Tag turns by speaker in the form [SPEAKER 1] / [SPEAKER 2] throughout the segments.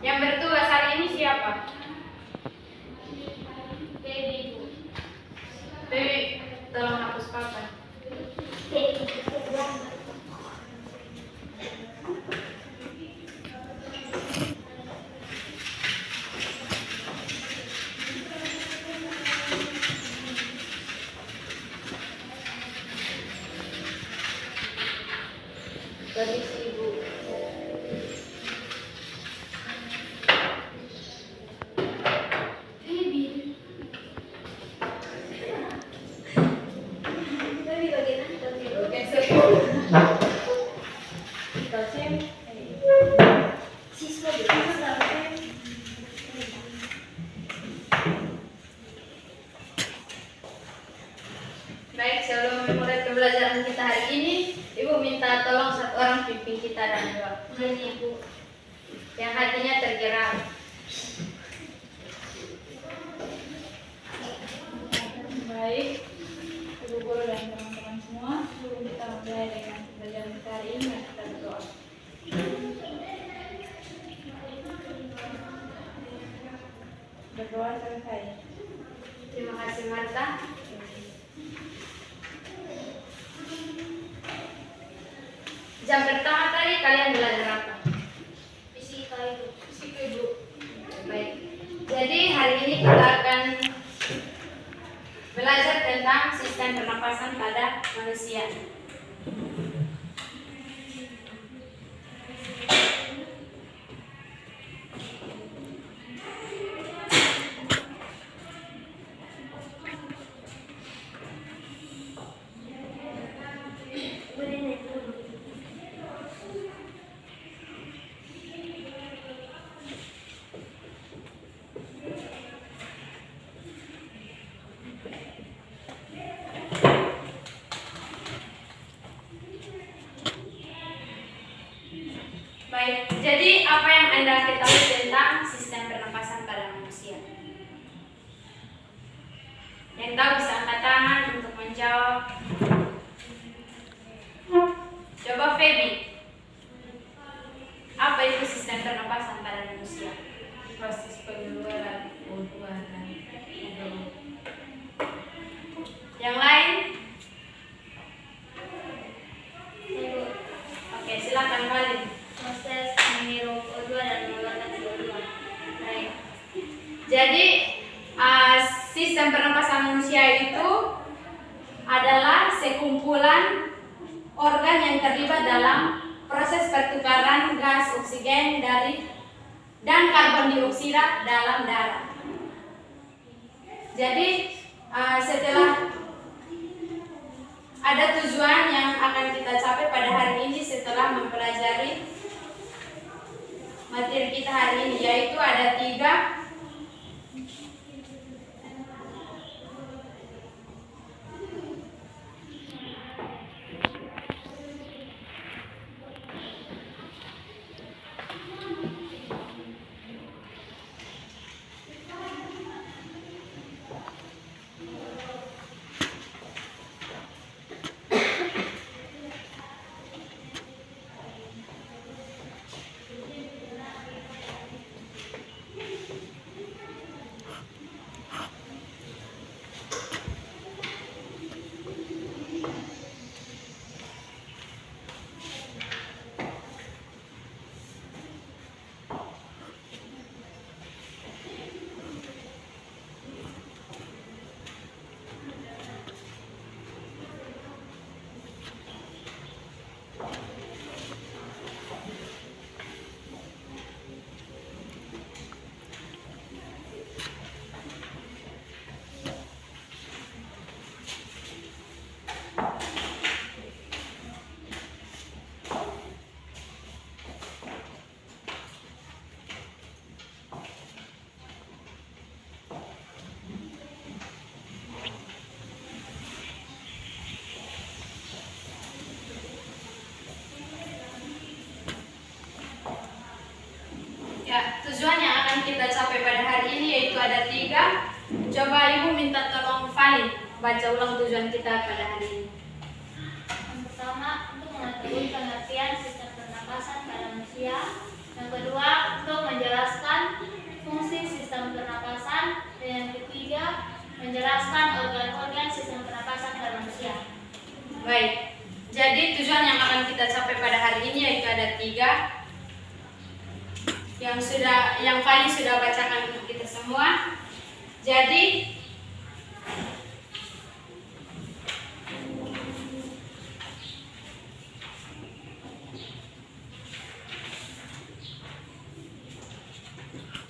[SPEAKER 1] Yang bertugas hari ini siapa? Baby, tolong hapus papan. Permisi Ibu. Baik, sebelum memulai pembelajaran kita hari ini, Ibu minta tolong satu orang pimpin kita dan doa. Ibu. Yang hatinya tergerak.
[SPEAKER 2] Baik, Ibu Guru dan teman-teman semua, sebelum kita mulai dengan pembelajaran kita hari ini, kita berdoa. Berdoa selesai.
[SPEAKER 1] Terima kasih Marta. Jam pertama tadi kalian belajar apa? Fisika Ibu. Fisika Ibu. Baik. Jadi hari ini kita akan belajar tentang sistem pernapasan pada manusia. Baik, jadi apa yang Anda ketahui tentang sistem pernapasan pada manusia? Yang tahu bisa angkat tangan untuk menjawab. Coba Feby, apa itu sistem pernapasan pada manusia?
[SPEAKER 2] Proses pengeluaran udara udara.
[SPEAKER 1] Yang lain? Oke, silakan Walid.
[SPEAKER 3] Proses menghirup O2 dan mengeluarkan CO2.
[SPEAKER 1] Baik. Jadi sistem pernapasan manusia itu adalah sekumpulan organ yang terlibat dalam proses pertukaran gas oksigen dan karbon dioksida dalam darah. Jadi setelah ada tujuan yang akan kita capai pada hari ini setelah mempelajari materi kita hari ini, yaitu ada 3. Tujuan yang akan kita capai pada hari ini yaitu ada 3. Coba Ibu minta tolong Valid baca ulang tujuan kita pada hari ini.
[SPEAKER 3] Yang pertama, untuk mengetahui pengertian sistem pernapasan pada manusia. Yang kedua, untuk menjelaskan
[SPEAKER 1] Baik, jadi tujuan yang akan kita capai pada hari ini yaitu ada 3 yang Fani sudah bacakan untuk kita semua. Jadi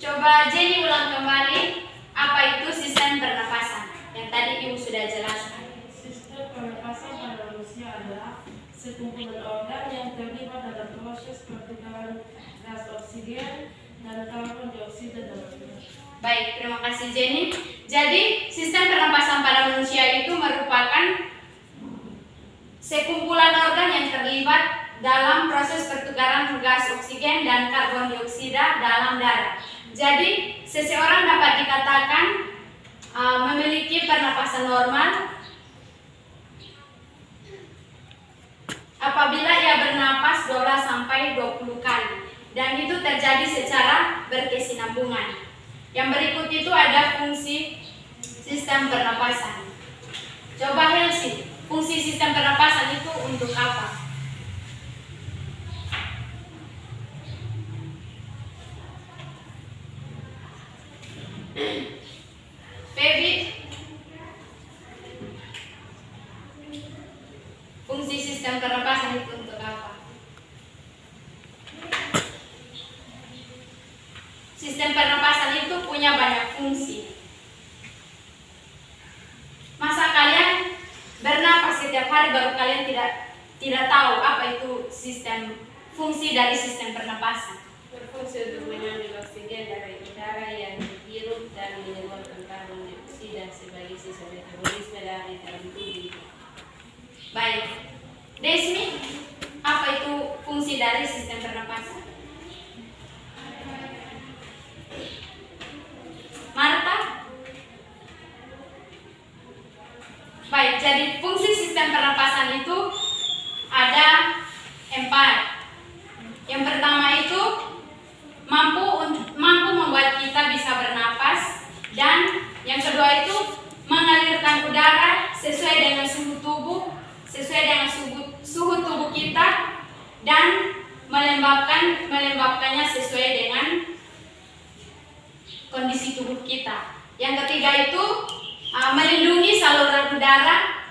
[SPEAKER 1] coba Jenny ulang kembali apa itu sistem pernapasan yang tadi Ibu sudah jelaskan.
[SPEAKER 4] Sistem pernapasan pada manusia adalah sekumpulan organ yang terlibat dalam proses pertukaran gas oksigen dan karbon dioksida dalam tubuh.
[SPEAKER 1] Baik, terima kasih Jenny. Jadi, sistem pernapasan pada manusia itu merupakan sekumpulan organ yang terlibat dalam proses pertukaran gas oksigen dan karbon dioksida dalam darah. Jadi, seseorang dapat dikatakan memiliki pernapasan normal apabila ia bernapas 12 sampai 20 kali dan itu terjadi secara berkesinambungan. Yang berikut itu ada fungsi sistem pernapasan. Coba Helsi, fungsi sistem pernapasan itu untuk apa? Feby, fungsi sistem pernapasan itu untuk apa? Sistem pernapasan itu punya banyak fungsi. Masa kalian bernapas setiap hari baru kalian tidak tahu apa itu fungsi dari sistem pernapasan?
[SPEAKER 3] Berfungsi untuk mengambil oksigen dari udara yang dihirup dan mengeluarkan karbon dioksida sebagai sisa metabolisme dari dalam tubuh.
[SPEAKER 1] Baik, Desmi, apa itu fungsi dari sistem pernapasan? Marta? Baik, jadi fungsi sistem pernapasan itu ada 4. Yang pertama itu mampu membuat kita bisa bernapas, dan yang kedua itu mengalirkan udara sesuai dengan suhu tubuh kita dan melembabkannya sesuai dengan kondisi tubuh kita. Yang ketiga itu melindungi saluran udara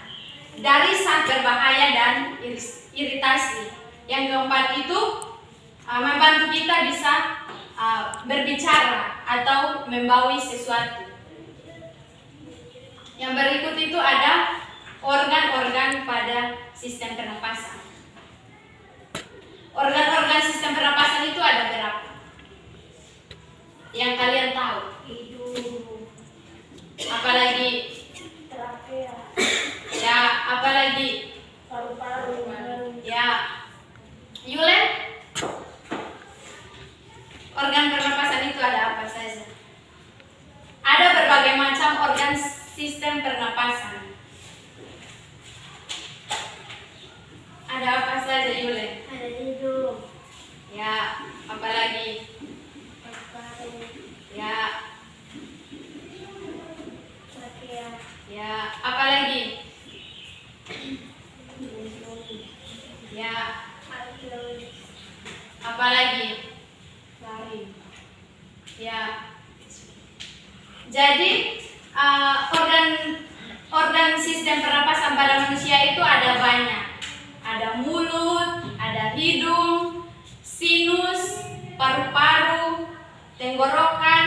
[SPEAKER 1] dari zat berbahaya dan iritasi. Yang keempat itu membantu kita bisa berbicara atau membawi sesuatu. Yang berikut itu ada organ-organ pada sistem pernapasan. Organ-organ sistem pernapasan itu ada berapa? Yang kalian tahu?
[SPEAKER 3] Hidung,
[SPEAKER 1] Apalagi?
[SPEAKER 3] trachea,
[SPEAKER 1] Ya, apalagi?
[SPEAKER 3] paru-paru,
[SPEAKER 1] Ya. Yulen? Organ pernapasan itu ada apa saja? Ada berbagai macam organ sistem pernapasan. Ada apa saja Yulen?
[SPEAKER 3] ada hidung,
[SPEAKER 1] Ya, apalagi?
[SPEAKER 3] paru-paru,
[SPEAKER 1] Ya,
[SPEAKER 3] trachea,
[SPEAKER 1] ya, apalagi?
[SPEAKER 3] jantung,
[SPEAKER 1] Ya,
[SPEAKER 3] alveolus,
[SPEAKER 1] apalagi?
[SPEAKER 3] laring.
[SPEAKER 1] Ya. Jadi organ sistem pernapasan pada manusia itu ada banyak. Ada mulut, ada hidung, sinus, paru-paru, tenggorokan,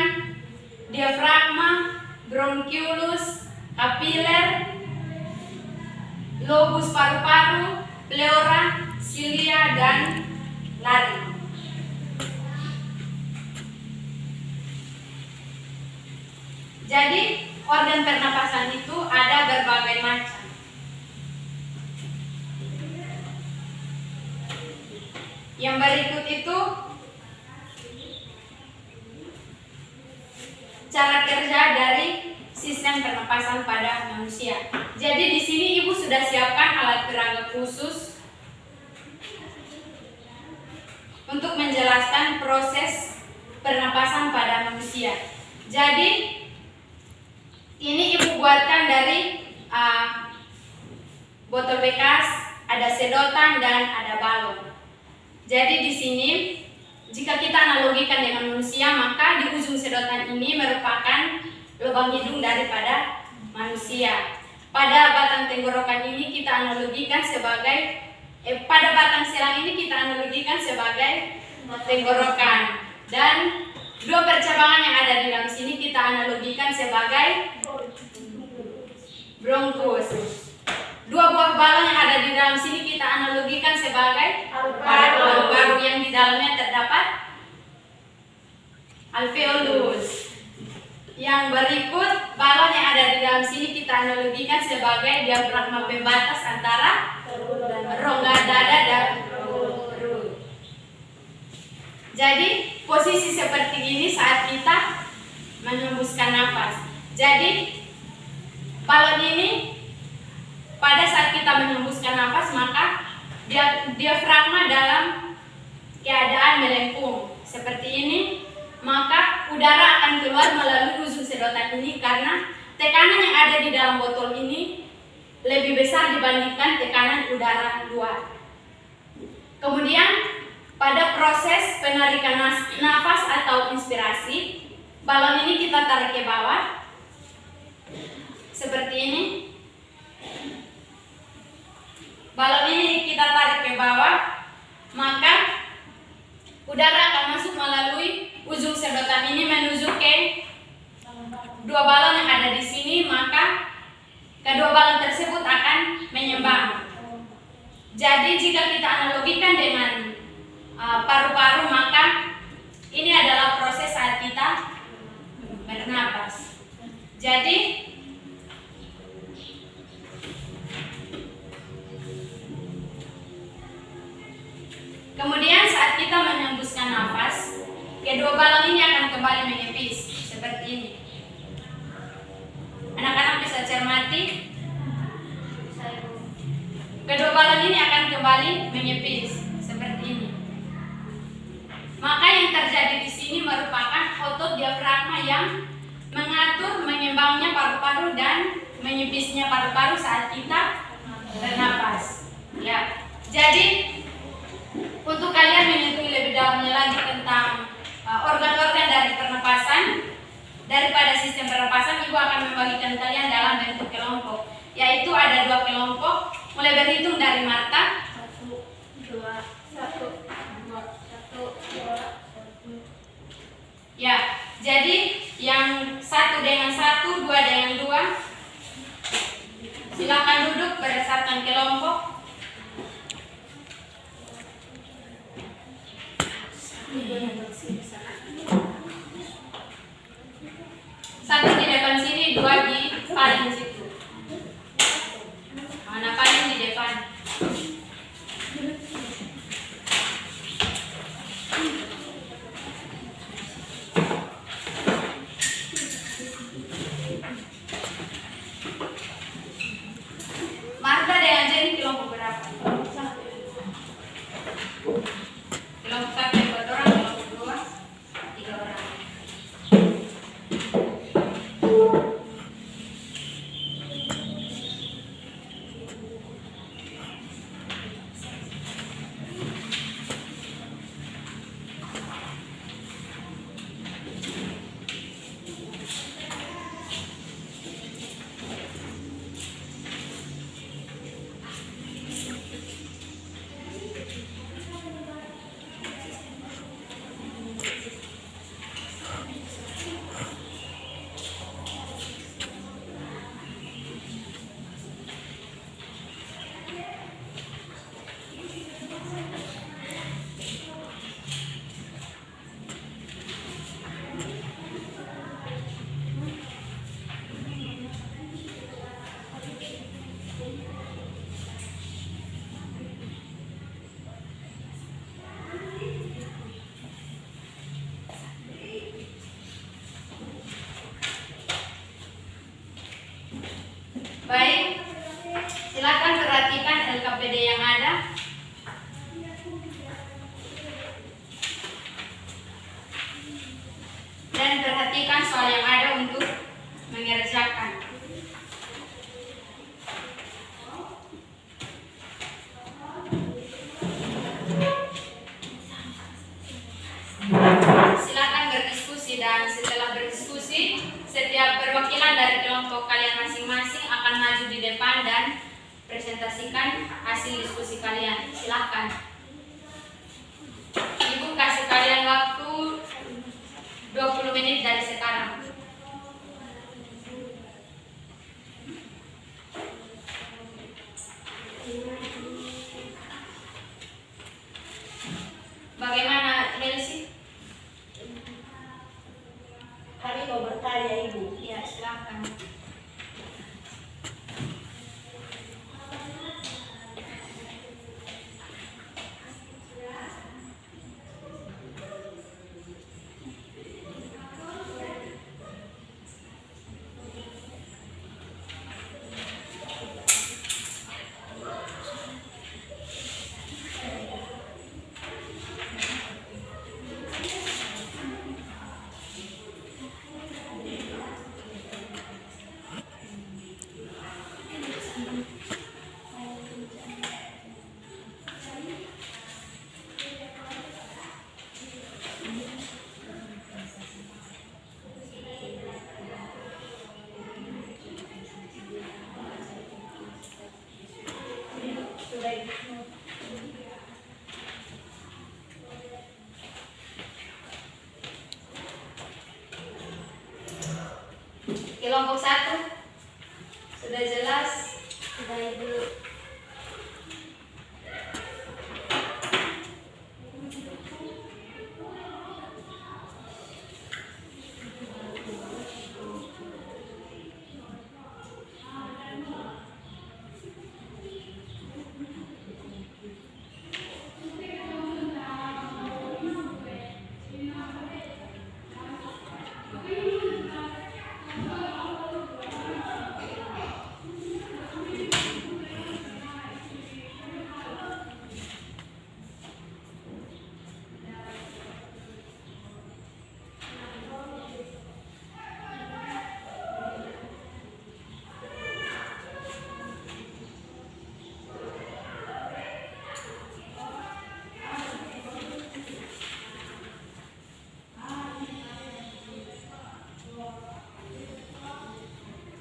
[SPEAKER 1] diafragma, bronkiolus, kapiler, lobus paru-paru, pleura, silia, dan laring. Jadi organ pernapasan itu ada berbagai macam. Yang berikut itu cara kerja dari sistem pernapasan pada manusia. Jadi di sini Ibu sudah siapkan alat peraga khusus untuk menjelaskan proses pernapasan pada manusia. Jadi ini Ibu buatkan dari botol bekas, ada sedotan, dan ada balon. Jadi di sini, jika kita analogikan dengan manusia, maka di ujung sedotan ini merupakan lubang hidung daripada manusia. Pada batang tenggorokan ini kita analogikan sebagai pada batang selang ini kita analogikan sebagai tenggorokan, dan dua percabangan yang ada di dalam sini kita analogikan sebagai bronkus. Dua buah balon yang ada di dalam sini kita analogikan sebagai paru-paru yang di dalamnya terdapat alveolus. Yang berikut, balon yang ada di dalam sini kita analogikan sebagai diafragma pembatas antara rongga dada dan perut. Jadi posisi seperti ini saat kita menghembuskan nafas. Jadi balon ini pada saat kita menghembuskan nafas, maka diafragma dalam keadaan melengkung seperti ini, maka udara akan keluar melalui ujung sedotan ini karena tekanan yang ada di dalam botol ini lebih besar dibandingkan tekanan udara luar. Kemudian pada proses penarikan nafas atau inspirasi, balon ini kita tarik ke bawah seperti ini. Balon ini kita tarik ke bawah, maka udara akan masuk melalui ujung sedotan ini menuju ke dua balon yang ada di sini, maka kedua balon tersebut akan menyembang. Jadi jika kita analogikan dengan paru-paru, maka ini adalah proses saat kita bernapas. Jadi kemudian saat kita menghembuskan nafas, kedua balon ini akan kembali menipis seperti ini. Anak-anak bisa cermati, kedua balon ini akan kembali menyepis seperti ini. Maka yang terjadi di sini merupakan otot diafragma yang mengatur menyeimbangnya paru-paru dan menyepisnya paru-paru saat kita bernapas. Ya, jadi untuk kalian mengetahui lebih dalamnya lagi tentang organ-organ dari pernapasan daripada sistem pernapasan, Ibu akan membagikan kalian dalam bentuk kelompok, yaitu ada 2 kelompok, mulai berhitung dari Marta.
[SPEAKER 2] 1, 2, 1, 2, 1, 2.
[SPEAKER 1] Ya, jadi yang 1 dengan 1, 2 dengan 2. Silakan duduk berdasarkan kelompok. Satu di depan sini, 2 di paling situ. Mana paling di depan? Marta dengan Jenny kelompok berapa? Kelompok 1 4 orang, kelompok 2 3 orang. Baik, silakan perhatikan LKPD yang ada. Dan perhatikan soal yang ada untuk mengerjakan. dan setelah berdiskusi, setiap perwakilan dari kelompok kalian masing-masing akan maju di depan dan presentasikan hasil diskusi kalian. Silakan. Ibu kasih kalian waktu 20 menit dari sekarang. Bagaimana, Elsie?
[SPEAKER 3] Kami mau bertanya Ibu.
[SPEAKER 1] Ya, silakan. Kelompok 1 sudah jelas? Sudah Ibu.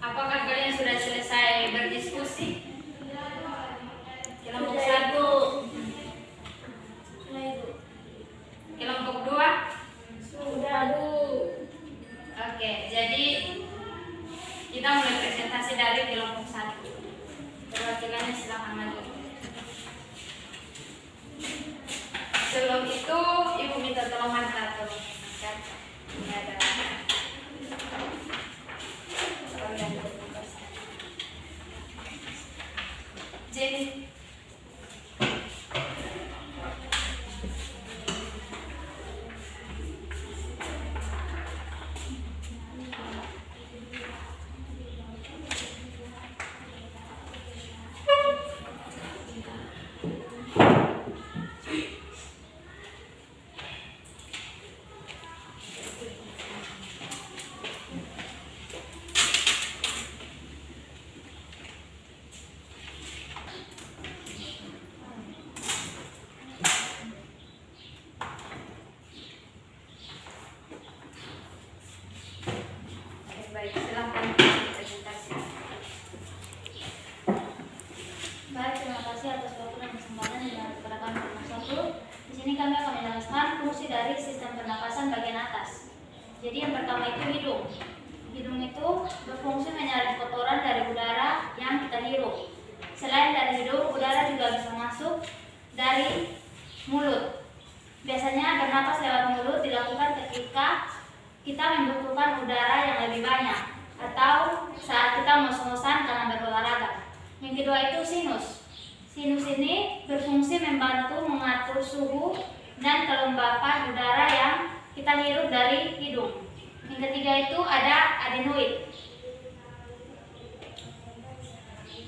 [SPEAKER 1] Apakah kalian sudah selesai berdiskusi? Kelompok 1. Kelompok 2.
[SPEAKER 2] Sudah, Bu.
[SPEAKER 1] Oke, jadi kita mulai presentasi dari kelompok 1. Perwakilannya silakan maju. Sebelum itu, Ibu minta tolong moderator. Ini ada. Jenny. Baik, silakan presentasi.
[SPEAKER 5] Baik, terima kasih atas waktu dan kesempatan yang diberikan kepada kami nomor 1. Di sini kami akan menjelaskan fungsi dari sistem pernapasan bagian atas. Jadi yang pertama itu hidung. Hidung itu berfungsi menyaring kotoran dari udara yang kita hirup. Selain dari hidung, udara juga bisa masuk dari mulut. Biasanya bernapas lewat mulut dilakukan ketika kita membutuhkan udara yang lebih banyak atau saat kita ngos-ngosan karena berolahraga. Yang kedua itu sinus. Sinus ini berfungsi membantu mengatur suhu dan kelembapan udara yang kita hirup dari hidung. Yang ketiga itu ada adenoid.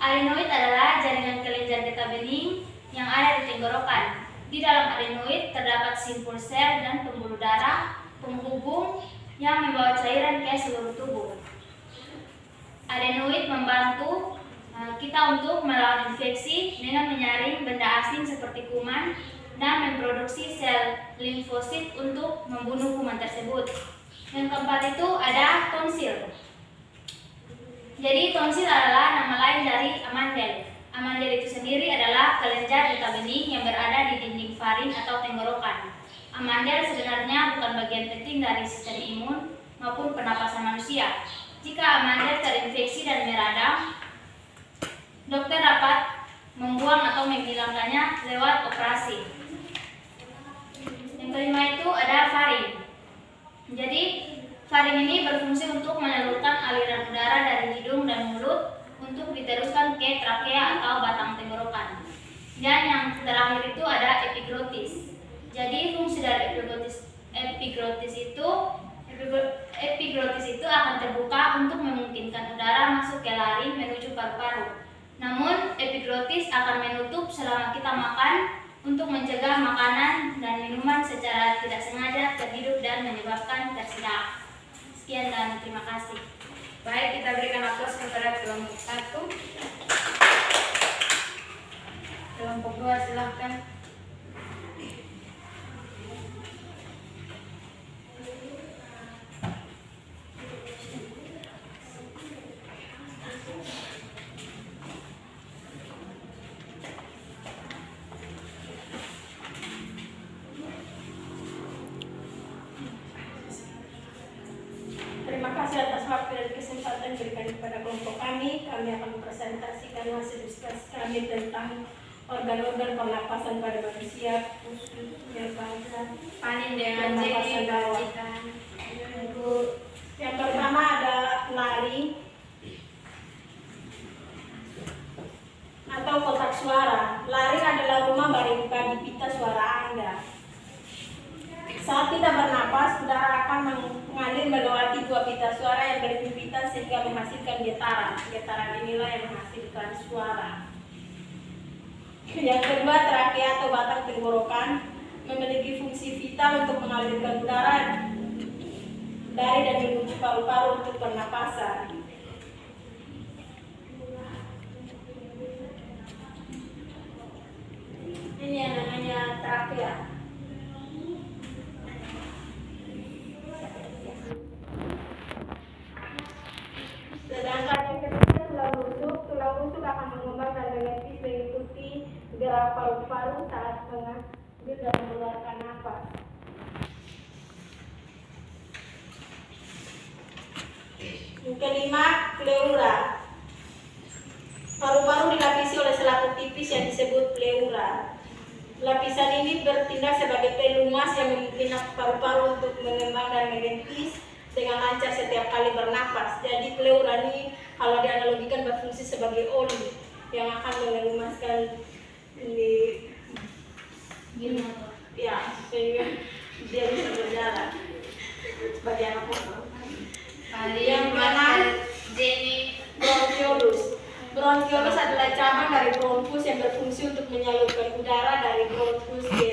[SPEAKER 5] Adenoid adalah jaringan kelenjar getah bening yang ada di tenggorokan. Di dalam adenoid terdapat simpul sel dan pembuluh darah penghubung yang membawa cairan ke seluruh tubuh. Adenoid membantu kita untuk melawan infeksi dengan menyaring benda asing seperti kuman dan memproduksi sel limfosit untuk membunuh kuman tersebut. Yang keempat itu ada tonsil. Jadi tonsil adalah nama lain dari amandel. Amandel itu sendiri adalah kelenjar getah bening yang berada di dinding faring atau tenggorokan. Amandel sebenarnya bukan bagian penting dari sistem imun maupun pernapasan manusia. Jika amandel terinfeksi dan meradang, dokter dapat membuang atau menghilangkannya lewat operasi. Yang kelima itu ada faring. Jadi faring ini berfungsi untuk menyalurkan aliran udara dari hidung dan mulut untuk diteruskan ke trakea atau batang tenggorokan. Dan yang terakhir itu ada epiglotis. Jadi fungsi dari epiglotis itu akan terbuka untuk memungkinkan udara masuk ke laring menuju paru-paru. Namun epiglotis akan menutup selama kita makan untuk mencegah makanan dan minuman secara tidak sengaja terhidup dan menyebabkan tersedak. Sekian dan terima kasih.
[SPEAKER 1] Baik, kita berikan aplaus kepada kelompok 1. Kelompok 2 silahkan.
[SPEAKER 6] Terima kasih atas waktu dan kesempatan diberikan kepada kelompok kami. Kami akan mempresentasikan hasil diskusi kami tentang organ-organ pernapasan pada manusia, khususnya pada
[SPEAKER 1] Panin dengan
[SPEAKER 6] pernapasan
[SPEAKER 1] Jenny
[SPEAKER 6] bawah.
[SPEAKER 1] bagikan.
[SPEAKER 6] Yang pertama ada lari atau kotak suara. Lari adalah rumah bagi pita suara Anda. Saat kita bernapas, udara akan mengalir melewati dua pita suara yang berhimpitan sehingga menghasilkan getaran. Getaran inilah yang menghasilkan suara. Yang kedua, trakea atau batang tenggorokan memiliki fungsi vital untuk mengalirkan udara dari dan menuju paru-paru untuk pernapasan. Ini yang namanya trakea. Sedangkan yang ketiga tulang rusuk. Tulang rusuk akan mengembang dan menepis mengikuti gerak paru-paru saat mengambil dan mengeluarkan nafas. Yang kelima, pleura. Paru-paru dilapisi oleh selaput tipis yang disebut pleura. Lapisan ini bertindak sebagai pelumas yang memungkinkan paru-paru untuk mengembang dan menepis dengan lancar setiap kali bernapas. Jadi pleura ini kalau dianalogikan berfungsi sebagai oli yang akan mengelumaskan di ya, sehingga dia bisa berjalan sebagai anak motor. Yang keenam,
[SPEAKER 1] Jenny.
[SPEAKER 6] bronkiolus. Bronkiolus adalah cabang dari bronkus yang berfungsi untuk menyalurkan udara dari bronkus ke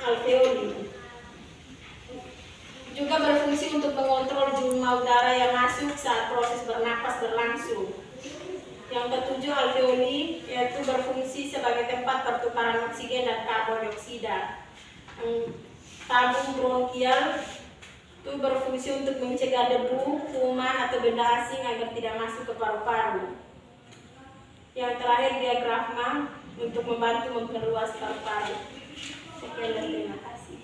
[SPEAKER 6] alveoli. Juga berfungsi untuk mengontrol jumlah udara yang masuk saat proses bernapas berlangsung. Yang ketujuh, alveoli, yaitu berfungsi sebagai tempat pertukaran oksigen dan karbon dioksida. Tabung bronkial itu berfungsi untuk mencegah debu, kuman, atau benda asing agar tidak masuk ke paru-paru. Yang terakhir, diafragma untuk membantu memperluas paru-paru. Sekian dan terima kasih.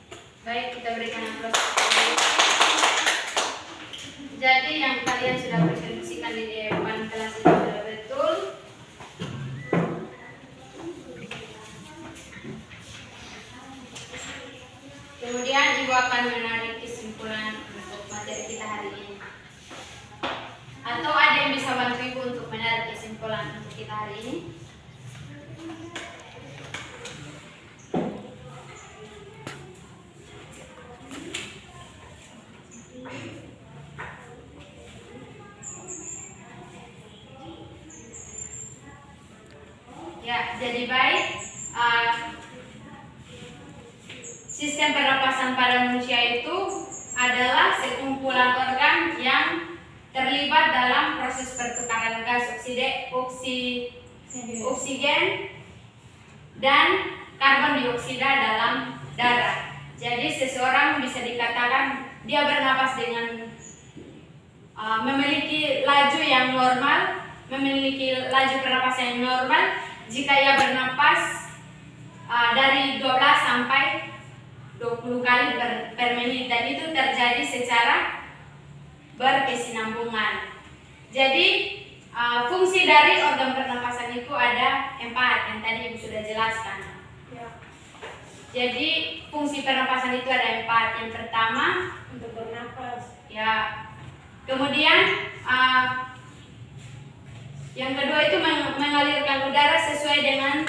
[SPEAKER 1] Baik, kita berikan aplaus. Jadi yang kalian sudah presentasikan di depan kelas itu sudah betul. Kemudian Ibu akan menarik kesimpulan untuk materi kita hari ini. Atau ada yang bisa bantu Ibu untuk menarik kesimpulan untuk kita hari ini? Ya, jadi baik. Sistem pernapasan pada manusia itu adalah sekumpulan organ yang terlibat dalam proses pertukaran gas oksigen dan karbon dioksida dalam darah. Jadi seseorang bisa dikatakan dia bernapas dengan memiliki laju yang normal, memiliki laju pernapasan yang normal. Jika ia bernapas dari 12 sampai 20 kali per menit, dan itu terjadi secara berkesinambungan. Jadi fungsi dari organ pernapasan itu ada 4 yang tadi Ibu sudah jelaskan. Jadi fungsi pernapasan itu ada 4. Yang pertama
[SPEAKER 6] Untuk bernapas.
[SPEAKER 1] ya, kemudian yang kedua itu mengalirkan udara sesuai dengan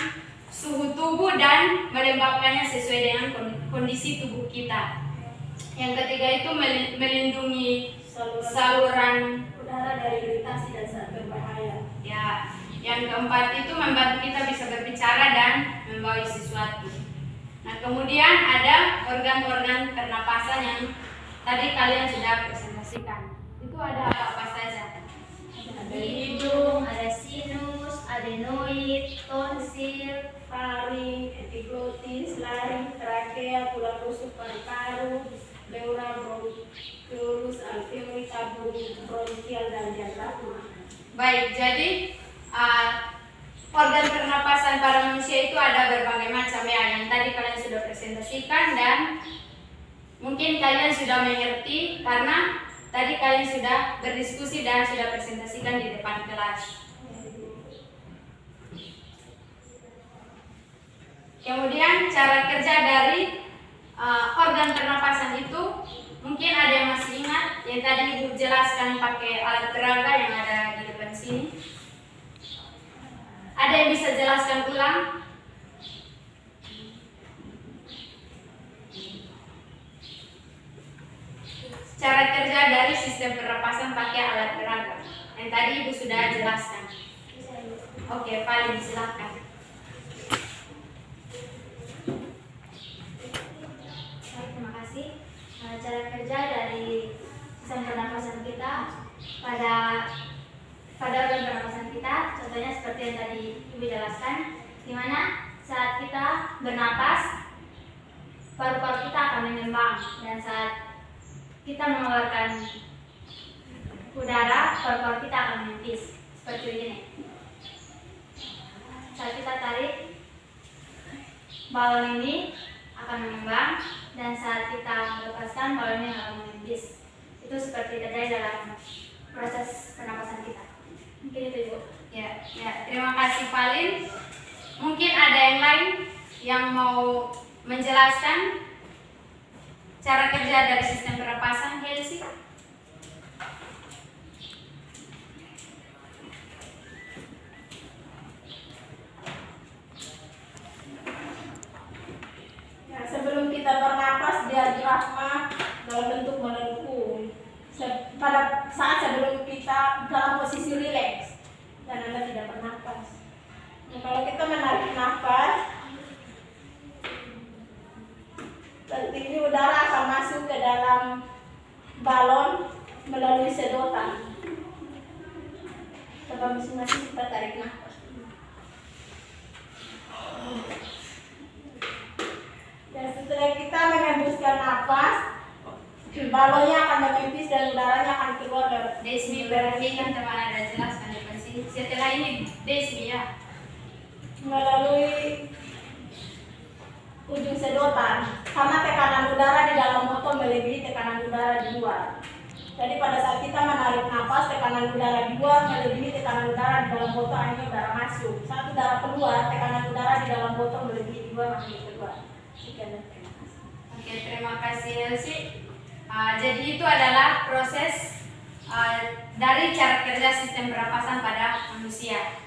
[SPEAKER 1] suhu tubuh dan melembabkannya sesuai dengan kondisi tubuh kita. Yang ketiga itu melindungi saluran
[SPEAKER 6] Udara dari iritasi dan zat berbahaya.
[SPEAKER 1] ya. Yang keempat itu membantu kita bisa berbicara dan membawa sesuatu. Nah, kemudian ada organ-organ pernapasan yang tadi kalian sudah presentasikan. Itu ada apa-apa saja?
[SPEAKER 5] Ada hidung, ada sinus, adenoid, tonsil,
[SPEAKER 6] Faring, epiglotis, laring, trakea, tulang rusuk paru-paru, pleura, bronchiolus, alveoli, tabung bronkial, dan diafragma.
[SPEAKER 1] Baik, jadi organ pernapasan pada manusia itu ada berbagai macam ya, yang tadi kalian sudah presentasikan dan mungkin kalian sudah mengerti karena tadi kalian sudah berdiskusi dan sudah presentasikan di depan kelas. Kemudian cara kerja dari organ pernapasan itu mungkin ada yang masih ingat yang tadi Ibu jelaskan pakai alat peraga yang ada di depan sini. Ada yang bisa jelaskan ulang? Cara kerja dari sistem pernapasan pakai alat peraga yang tadi Ibu sudah jelaskan. Oke, Paling silakan.
[SPEAKER 5] terima kasih. Cara kerja dari sistem pernapasan kita pada organ pernapasan kita, contohnya seperti yang tadi Ibu jelaskan, di mana saat kita bernapas, paru-paru kita akan mengembang, dan saat kita mengeluarkan udara, paru-paru kita akan menipis seperti ini. Saat kita tarik, balon ini akan mengembang, dan saat kita melepaskan, balonnya akan menipis. Itu seperti terjadi dalam proses pernapasan kita. Mungkin itu Ibu.
[SPEAKER 1] Ya, terima kasih Valin. Mungkin ada yang lain yang mau menjelaskan cara kerja dari sistem pernapasan, Helsi?
[SPEAKER 6] Ya, sebelum kita bernapas, diafragma dalam bentuk melengkung. Pada saat sebelum kita dalam posisi rileks dan Anda tidak bernapas. Nah, kalau kita menarik nafas, ini udara akan masuk ke dalam balon melalui sedotan. Coba masing-masing kita tarik nafas. Dan setelah kita menghembuskan nafas, balonnya akan menipis dan udaranya akan keluar lewat
[SPEAKER 1] Desmi berarti kan teman ada jelaskan di sini. Setelah ini Desmi ya.
[SPEAKER 6] melalui ujung sedotan, karena tekanan udara di dalam botol melebihi tekanan udara di luar. Jadi pada saat kita menarik nafas, tekanan udara di luar melebihi tekanan udara di dalam botol, akhirnya udara masuk. Saat udara keluar, tekanan udara di dalam botol melebihi di luar, akhirnya keluar. Sekian dan terima kasih.
[SPEAKER 1] Oke, terima kasih Helsi. Jadi itu adalah proses dari cara kerja sistem pernapasan pada manusia.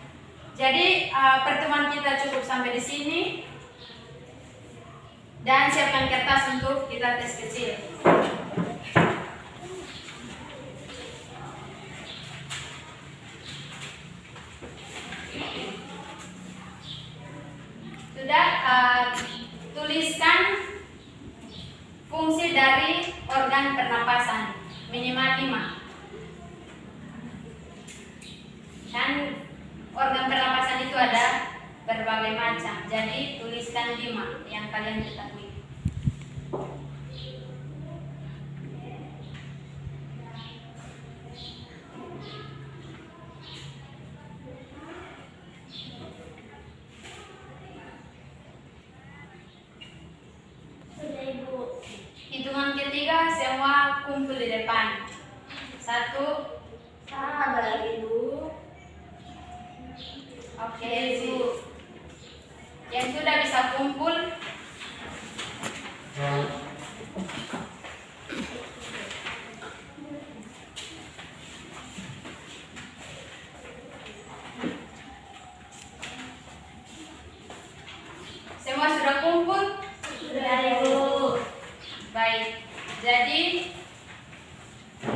[SPEAKER 1] Jadi pertemuan kita cukup sampai di sini. Dan siapkan kertas untuk kita tes kecil. Sudah, tuliskan fungsi dari organ pernapasan minimal 5. Dan organ pernapasan itu ada berbagai macam. Jadi tuliskan 5 yang kalian ketahui. kumpul di depan. 1.
[SPEAKER 5] Sabar Ibu.
[SPEAKER 1] Oke, Ibu. Yang sudah bisa kumpul, semua sudah kumpul?
[SPEAKER 5] Sudah Ibu.
[SPEAKER 1] Baik, jadi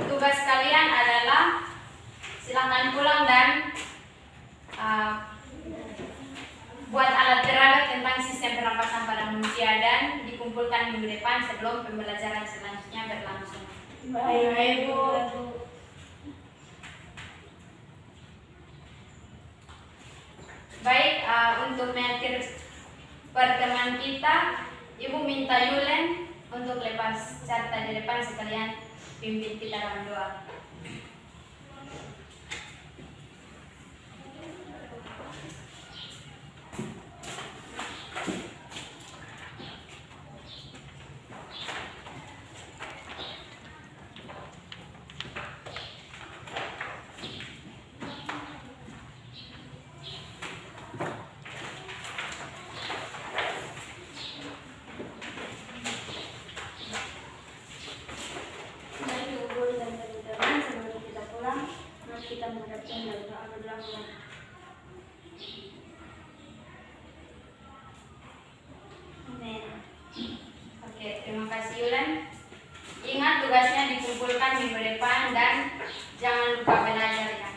[SPEAKER 1] tugas kalian adalah silakan pulang dan buat alat peraga tentang sistem pernapasan pada manusia dan dikumpulkan minggu depan sebelum pembelajaran selanjutnya berlangsung.
[SPEAKER 6] Baik, Bu.
[SPEAKER 1] Baik, untuk mengakhiri pertemuan kita, Ibu minta Yulen untuk lepas carta di depan sekalian pimpin kita dalam doa.
[SPEAKER 5] Mari Ibu Guru dan teman-teman sebelum kita pulang, mari kita menghadapkan dan doa bersama. Amin.
[SPEAKER 1] Oke, terima kasih Yulen. Ingat tugasnya dikumpulkan minggu depan dan jangan lupa belajar ya.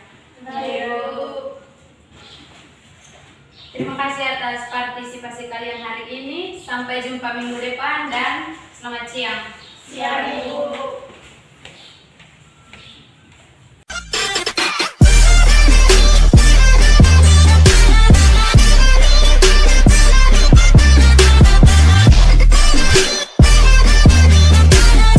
[SPEAKER 1] Terima kasih atas partisipasi kalian hari ini. Sampai jumpa minggu depan dan selamat siang.
[SPEAKER 6] Siap, Ibu.